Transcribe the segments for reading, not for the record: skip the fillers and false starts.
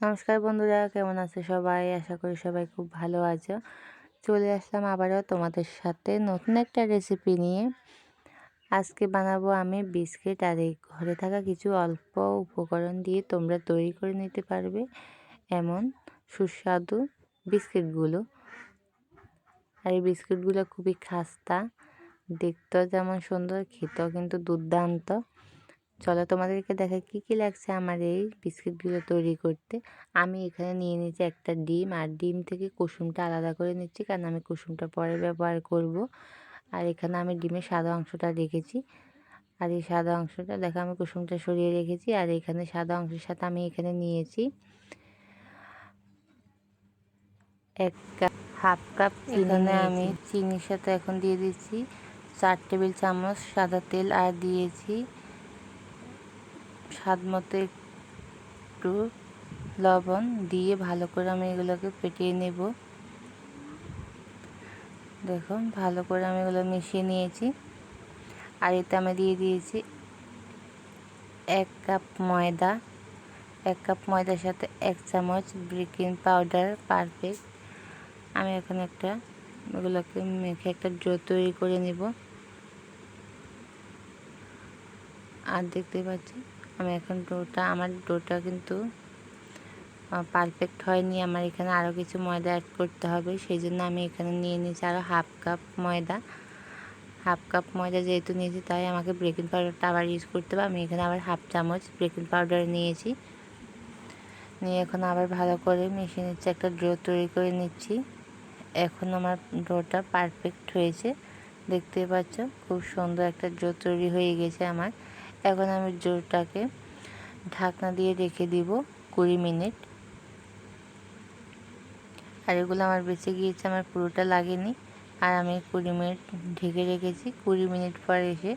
নমস্কার বন্ধুরা, কেমন আছো সবাই? আশা করি সবাই খুব ভালো আছো। চলে আসলাম আবারও তোমাদের সাথে নতুন একটা রেসিপি নিয়ে। আজকে বানাবো আমি বিস্কিট, আর এই ঘরে থাকা কিছু অল্প উপকরণ দিয়ে তোমরা তৈরি করে নিতে পারবে এমন সুস্বাদু বিস্কিটগুলো। আর এই বিস্কিটগুলো খুবই খাস্তা, দেখতেও যেমন সুন্দর, খেতেও কিন্তু দুর্দান্ত। চলো তোমাদেরকে দেখাই কী কী লাগছে আমার এই বিস্কিটগুলো তৈরি করতে। আমি এখানে নিয়ে নিচ্ছি একটা ডিম, আর ডিম থেকে কুসুমটা আলাদা করে নিচ্ছি, কারণ আমি কুসুমটা পরে ব্যবহার করব। আর এখানে আমি ডিমের সাদা অংশটা রেখেছি, আর এই সাদা অংশটা দেখো আমি কুসুমটা সরিয়ে রেখেছি। আর এখানে সাদা অংশের সাথে আমি এখানে নিয়েছি হাফ কাপ চিনি। এখানে আমি চিনির সাথে এখন দিয়ে দিচ্ছি 4 টেবিল চামচ সাদা তেল, আর দিয়েছি স্বাদ মতো একটু লবণ দিয়ে ভালো করে আমি এগুলোকে ফেটিয়ে নেব। দেখো ভালো করে আমি এগুলো মিশিয়ে নিয়েছি। আর এতে আমি দিয়ে দিয়েছি 1 কাপ ময়দা। 1 কাপ ময়দার সাথে 1 চামচ বেকিং পাউডার পারফেক্ট। আমি এখন এগুলোকে মেখে একটা ডো তৈরি করে নেব। আর দেখতে পাচ্ছি আমি এখন আমার ডোটা কিন্তু পারফেক্ট হয়নি, আমার এখানে আরও কিছু ময়দা অ্যাড করতে হবে। সেই জন্য আমি এখানে নিয়ে নিয়েছি আরও হাফ কাপ ময়দা। হাফ কাপ ময়দা যেহেতু নিয়েছি, তাই আমাকে বেকিং পাউডারটা আবার ইউজ করতে হবে। আমি এখানে আবার হাফ চামচ বেকিং পাউডার নিয়েছি, নিয়ে এখন আবার ভালো করে মিশিয়ে নিচ্ছি, একটা ডো তৈরি করে নিচ্ছি। এখন আমার ডোটা পারফেক্ট হয়েছে, দেখতে পাচ্ছ খুব সুন্দর একটা ডো তৈরি হয়ে গেছে আমার। এখন আমি ডোটাকে ঢাকনা দিয়ে রেখে দিব 20 মিনিট। আর এগুলো আমার বেঁচে গিয়েছে, আমার পুরোটা লাগেনি। আর আমি 20 মিনিট ঢেকে রেখেছি। 20 মিনিট পর এসে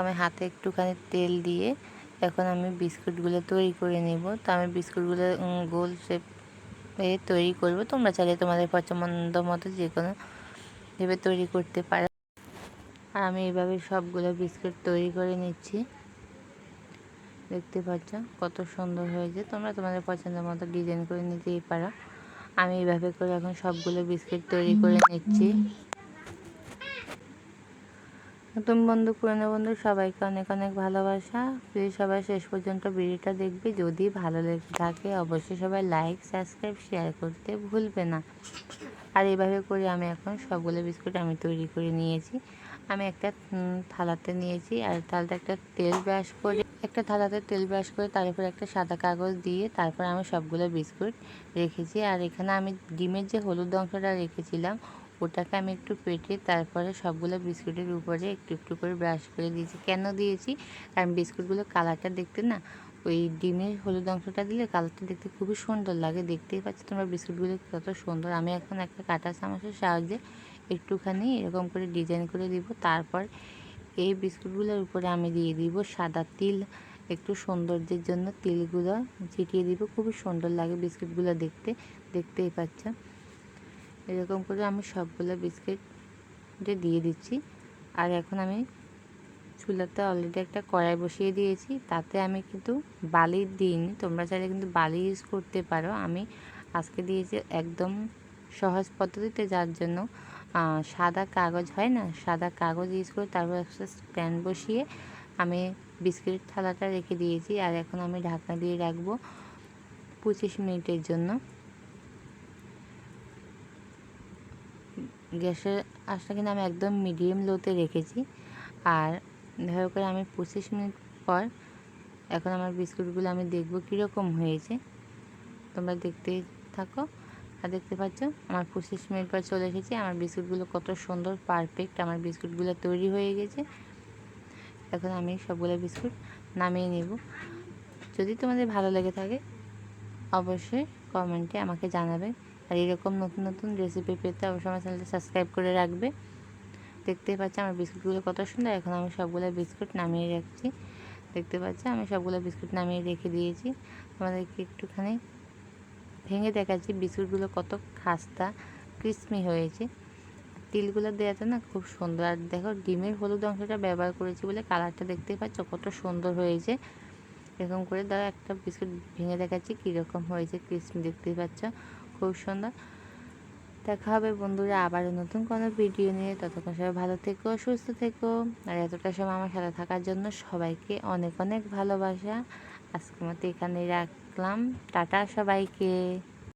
আমি হাতে একটুখানি তেল দিয়ে এখন আমি বিস্কুটগুলো তৈরি করে নেব। তো আমি বিস্কুটগুলো গোল শেপে তৈরি করব। তোমরা চাইলে তোমাদের পছন্দ মতো যে কোনো ভেবে তৈরি করতে পারো। আর আমি এইভাবে সবগুলো বিস্কুট তৈরি করে নিচ্ছি, দেখতে পাচ্ছ কত সুন্দর হয়েছে। তোমরা তোমাদের পছন্দের মতো ডিজাইন করে নিতেই পারো। আমি এইভাবে করে এখন সবগুলো বিস্কিট তৈরি করে নিচ্ছি। নতুন বন্ধু, পুরনো বন্ধু সবাইকে অনেক অনেক ভালোবাসা। প্লিজ সবাই শেষ পর্যন্ত ভিডিওটা দেখবে। যদি ভালো লেগে থাকে অবশ্যই সবাই লাইক, সাবস্ক্রাইব, শেয়ার করতে ভুলবে না। আর এইভাবে করে আমি এখন সবগুলো বিস্কুট আমি তৈরি করে নিয়েছি। আমি একটা থালাতে নিয়েছি, আর থালাতে একটা থালাতে তেল ব্রাশ করে তার উপর একটা সাদা কাগজ দিয়ে তারপর আমি সবগুলো বিস্কুট রেখেছি। আর এখানে আমি ডিমের যে হলুদ অংশটা রেখেছিলাম ওটাকে আমি একটু পেটে তারপরে সবগুলো বিস্কুটের উপরে একটু একটু করে ব্রাশ করে দিয়েছি। কেন দিয়েছি? কারণ বিস্কুটগুলো কালারটা দেখতে না, ওই ডিমের হলুদ অংশটা দিলে কালারটা দেখতে খুবই সুন্দর লাগে। দেখতেই পাচ্ছ তোমরা বিস্কুটগুলো কত সুন্দর। আমি এখন একটা কাঁটা চামচের সাহায্যে একটুখানি এরকম করে ডিজাইন করে দিব। তারপর এই বিস্কুটগুলোর উপরে আমি দিয়ে দিব সাদা তিল, একটু সৌন্দর্যের জন্য তিলগুলো ছিটিয়ে দিব। খুবই সুন্দর লাগে বিস্কুটগুলো দেখতে, দেখতেই পাচ্ছ। এরকম করে আমি সবগুলো বিস্কিটে দিয়ে দিচ্ছি। আর এখন আমি চুলাতে অলরেডি একটা কড়াই বসিয়ে দিয়েছি, তাতে আমি কিন্তু বালি দিইনি, তোমরা চাইলে কিন্তু বালি ইউজ করতে পারো। আমি আজকে দিয়েছি একদম সহজ পদ্ধতিতে, যার জন্য সাদা কাগজ হয় না, সাদা কাগজ ইউজ করে তারপর একটা স্ট্যান্ড বসিয়ে আমি বিস্কিট থালাটা রেখে দিয়েছি। আর এখন আমি ঢাকনা দিয়ে রাখবো 25 মিনিটের জন্য। গ্যাসের আঁচটা কিন্তু আমি একদম মিডিয়াম লোতে রেখেছি। আর এভাবে করে আমি 25 মিনিট পর এখন আমার বিস্কুটগুলো আমি দেখব কীরকম হয়েছে। তোমরা দেখতেই থাকো। আর দেখতে পাচ্ছ আমার 25 মিনিট পর চলে এসেছি। আমার বিস্কুটগুলো কত সুন্দর পারফেক্ট আমার বিস্কুটগুলো তৈরি হয়ে গেছে। এখন আমি সবগুলো বিস্কুট নামিয়ে নেব। যদি তোমাদের ভালো লেগে থাকে অবশ্যই কমেন্টে আমাকে জানাবে। আর এরকম নতুন নতুন রেসিপি পেতে অবশ্যই আমার চ্যানেলটা সাবস্ক্রাইব করে রাখবে। দেখতেই পাচ্ছি আমার বিস্কুটগুলো কত সুন্দর। এখন আমি সবগুলো বিস্কুট নামিয়ে রাখছি। দেখতে পাচ্ছি আমি সবগুলো বিস্কুট নামিয়ে রেখে দিয়েছি। তোমাদেরকে একটুখানি ভেঙে দেখাচ্ছি বিস্কুটগুলো কত খাস্তা ক্রিসমি হয়েছে। তিলগুলো দেওয়াতে না খুব সুন্দর। আর দেখো ডিমের হলুদ অংশটা ব্যবহার করেছি বলে কালারটা দেখতেই পাচ্ছ কত সুন্দর হয়েছে। এরকম করে দাও, একটা বিস্কুট ভেঙে দেখাচ্ছি কীরকম হয়েছে, ক্রিসপি দেখতেই পাচ্ছ, খুব সুন্দর। দেখা হবে বন্ধুরা আবারও নতুন কোনো ভিডিও নিয়ে। ততক্ষণ সবাই ভালো থেকো, সুস্থ থেকো। আর এতটা সময় আমার সাথে থাকার জন্য সবাইকে অনেক অনেক ভালোবাসা। আজকের মতো এখানেই রাখলাম, টাটা সবাইকে।